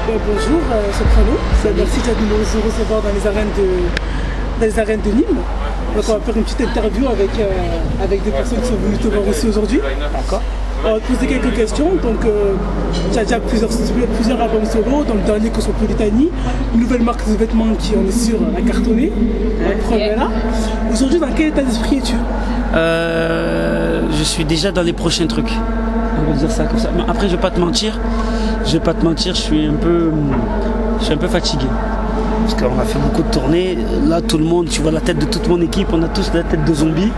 Bonjour Soprano, merci de nous recevoir dans les arènes de Nîmes. Donc on va faire une petite interview avec des personnes qui sont venues te voir ici aujourd'hui. D'accord. On va te poser quelques questions. Donc tu as déjà plusieurs albums solo, dans le dernier Cosmopolitanie, une nouvelle marque de vêtements qui en est sûre a cartonné. Là. Aujourd'hui, dans quel état d'esprit es-tu? Je suis déjà dans les prochains trucs. On va dire ça comme ça. Mais après, je vais pas te mentir, je suis un peu fatigué. Parce qu'on a fait beaucoup de tournées. Là, tout le monde, tu vois la tête de toute mon équipe, on a tous la tête de zombie.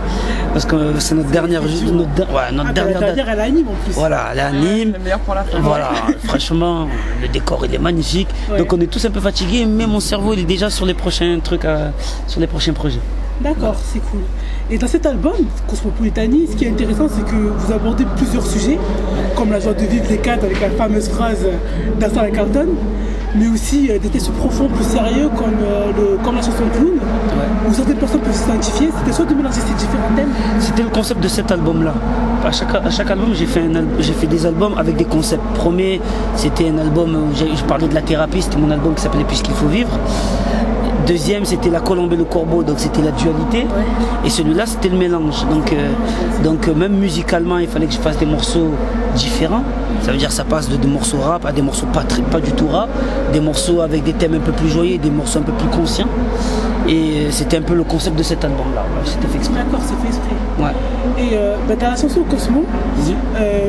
Parce que c'est notre dernière dernière date. Elle est à Nîmes en plus. Voilà, elle est à Nîmes. Le meilleur pour la fin. Voilà, franchement, le décor il est magnifique. Ouais. Donc on est tous un peu fatigués, mais mon cerveau il est déjà sur les prochains trucs, sur les prochains projets. D'accord, c'est cool. Et dans cet album, Cosmopolitanie, ce qui est intéressant, c'est que vous abordez plusieurs sujets, comme la joie de vivre les quatre avec la fameuse phrase d'Astor Carlton, mais aussi des textes profonds, plus sérieux, comme la chanson Clown, où certaines personnes peuvent s'identifier. C'était soit de mélanger ces différents thèmes. C'était le concept de cet album-là. À chaque album, j'ai fait des albums avec des concepts. Premier, c'était un album où je parlais de la thérapie, c'était mon album qui s'appelait Puisqu'il faut vivre. Deuxième, c'était La Colombe et le Corbeau, donc c'était la dualité. Ouais. Et celui-là, c'était le mélange. Donc même musicalement, il fallait que je fasse des morceaux différents. Ça veut dire que ça passe de morceaux rap à des morceaux pas du tout rap, des morceaux avec des thèmes un peu plus joyeux, des morceaux un peu plus conscients. Et c'était un peu le concept de cet album-là. C'était fait exprès. D'accord, c'est fait exprès. Ouais. Et dans la chanson Cosmo,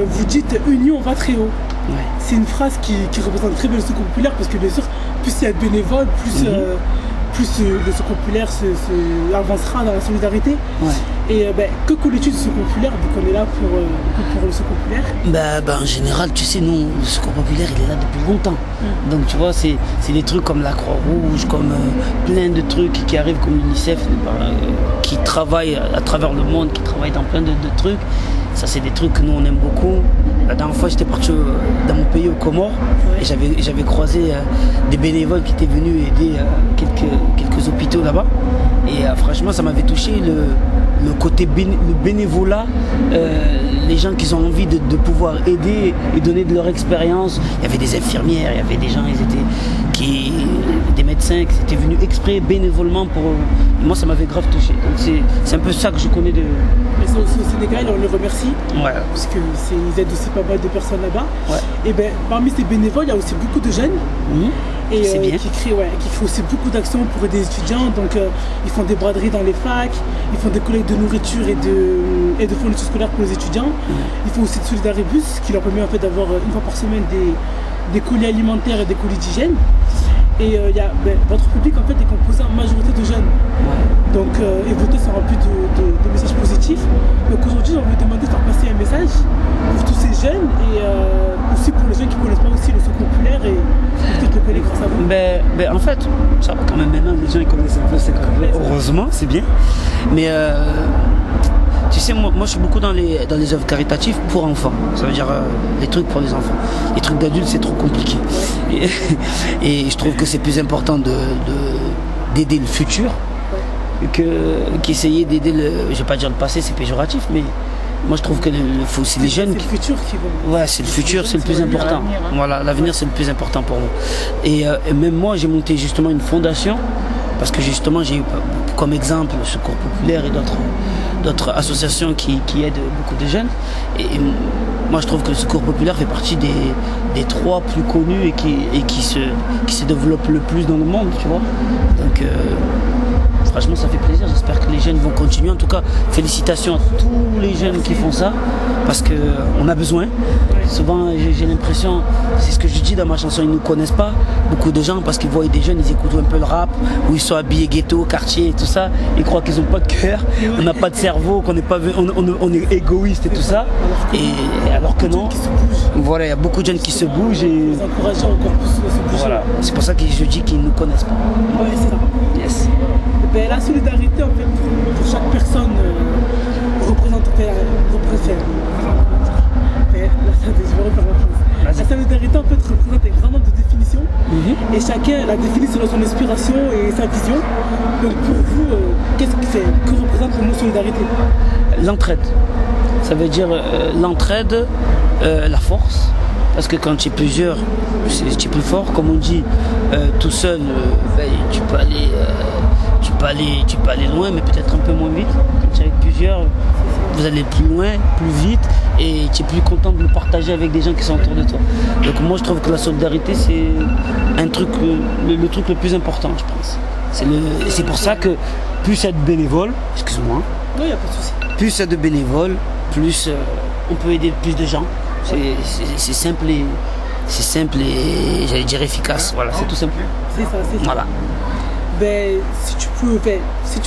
vous dites « Union va très haut ». Ouais. C'est une phrase qui représente très bien le secours populaire parce que bien sûr, plus il y a de bénévoles, plus le secours populaire avancera dans la solidarité. Ouais. Et que connais-tu du secours populaire vu qu'on est là pour le secours populaire? En général, tu sais, nous, le secours populaire, il est là depuis longtemps. Donc tu vois, c'est des trucs comme la Croix-Rouge, comme plein de trucs qui arrivent comme l'UNICEF, qui travaillent à travers le monde, qui travaillent dans plein de trucs. Ça, c'est des trucs que nous, on aime beaucoup. La dernière fois, j'étais parti dans mon pays, aux Comores, et j'avais croisé des bénévoles qui étaient venus aider quelques hôpitaux là-bas. Et franchement, ça m'avait touché le côté le bénévolat, les gens qui ont envie de pouvoir aider et donner de leur expérience. Il y avait des infirmières, il y avait des gens, des médecins qui étaient venus exprès bénévolement pour eux. Et moi, ça m'avait grave touché. Donc c'est un peu ça que je connais de... Mais c'est au Sénégal, on les remercie. Ouais. Parce qu'ils aident aussi pas mal de personnes là-bas. Ouais. Et parmi ces bénévoles, il y a aussi beaucoup de jeunes. Et qui créent aussi beaucoup d'actions pour aider les étudiants. Donc ils font des braderies dans les facs, ils font des collectes de nourriture et de fournitures scolaires pour les étudiants. Ils font aussi de Solidaribus, qui leur permet en fait d'avoir une fois par semaine des colis alimentaires et des colis d'hygiène. Et votre public en fait est composé en majorité de jeunes. Donc et voter ça remplit de messages positifs. Donc aujourd'hui on veut demander de faire passer un message pour tous ces jeunes et aussi pour les gens qui ne connaissent pas aussi le secours populaire et peut-être le connaître grâce à vous. En fait, ça va quand même maintenant, les gens ils connaissent un peu le secours populaire. Heureusement, c'est bien. Mais tu sais, moi je suis beaucoup dans les œuvres caritatives pour enfants. Ça veut dire les trucs pour les enfants. Les trucs d'adultes, c'est trop compliqué. Et je trouve que c'est plus important d'aider le futur qu'essayer d'aider je vais pas dire le passé, c'est péjoratif, mais moi je trouve que c'est les jeunes. C'est le futur qui vont. Ouais, c'est le futur, c'est le plus important. Voilà, l'avenir c'est le plus important pour nous. Et même moi j'ai monté justement une fondation parce que justement j'ai eu comme exemple le Secours Populaire et d'autres associations qui aident beaucoup de jeunes. Et moi je trouve que le Secours Populaire fait partie des trois plus connus et qui se développent le plus dans le monde, tu vois. Donc franchement ça fait plaisir, j'espère que les jeunes vont continuer. En tout cas, félicitations à tous les jeunes qui font ça, parce qu'on a besoin. Souvent j'ai l'impression, c'est ce que je dis dans ma chanson, ils ne nous connaissent pas, beaucoup de gens, parce qu'ils voient des jeunes, ils écoutent un peu le rap, où ils sont habillés ghetto, quartier et tout ça, ils croient qu'ils n'ont pas de cœur, on n'a pas de cerveau, qu'on n'est pas, on est égoïste et tout ça, et alors que non. Voilà, il y a beaucoup de jeunes qui se bougent et... Encourageant encore plus à se bouger. Voilà, c'est pour ça que je dis qu'ils ne nous connaissent pas. Oui, c'est ça. Yes. La solidarité, en fait, pour chaque personne représente. La solidarité, en fait, représente un grand nombre de définitions. Et chacun la définit selon son inspiration et sa vision. Donc, pour vous, que représente le mot solidarité? L'entraide. Ça veut dire l'entraide, la force. parce que quand tu es plusieurs, tu es plus fort. Comme on dit, tout seul, tu peux aller loin, mais peut-être un peu moins vite. Quand tu es avec plusieurs, vous allez plus loin, plus vite, et tu es plus content de le partager avec des gens qui sont autour de toi. Donc moi je trouve que la solidarité c'est un truc, le truc le plus important, je pense. C'est pour ça que plus être bénévole, excuse-moi, oui, y a pas de souci. Plus être de bénévoles, plus on peut aider plus de gens. C'est simple et j'allais dire efficace. Voilà, c'est tout simple. C'est ça. Voilà. Ben, si tu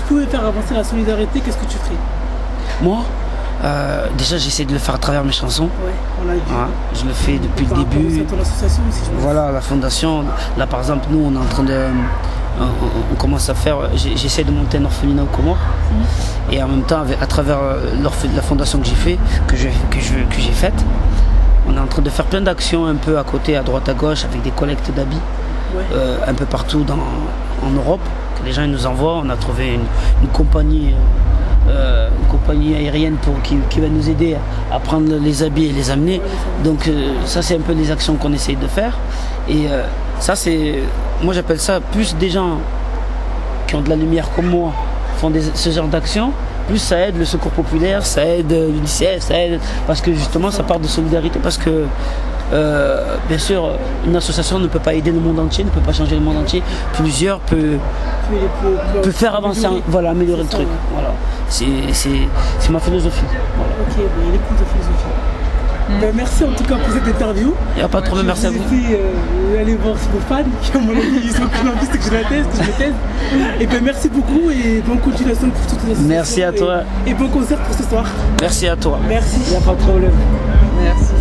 pouvais faire avancer la solidarité, qu'est-ce que tu ferais? Moi, déjà j'essaie de le faire à travers mes chansons. Ouais, on l'a vu. Voilà, je le fais depuis le début. C'est ton association aussi, je pense. Voilà, la fondation. Là par exemple, nous on est en train de... On commence à faire... J'essaie de monter un orphelinat aux Comores. Et en même temps, à travers la fondation que j'ai fait, que j'ai faite, on est en train de faire plein d'actions un peu à côté, à droite, à gauche, avec des collectes d'habits. Ouais. Un peu partout en Europe, que les gens nous envoient. On a trouvé une compagnie aérienne qui va nous aider à prendre les habits et les amener. Donc ça c'est un peu des actions qu'on essaye de faire. Et ça c'est, moi j'appelle ça, plus des gens qui ont de la lumière comme moi font ce genre d'actions, plus ça aide le secours populaire, ça aide l'UNICEF, ça aide, parce que justement ça part de solidarité, parce que bien sûr, une association ne peut pas aider le monde entier, ne peut pas changer le monde entier. Plusieurs peut faire avancer, améliorer le truc. Ouais. Voilà. C'est ma philosophie. Voilà. Ok, il est cool ta philosophie. Ben, merci en tout cas pour cette interview. Il n'y a pas de problème, merci à vous. Allez voir vos fans qui à mon avis ils sont plus en plus que je la thèse. Et ben merci beaucoup et bonne continuation pour toutes les associations. Merci à toi. Et bon concert pour ce soir. Merci à toi. Merci. Il n'y a pas de problème. Merci.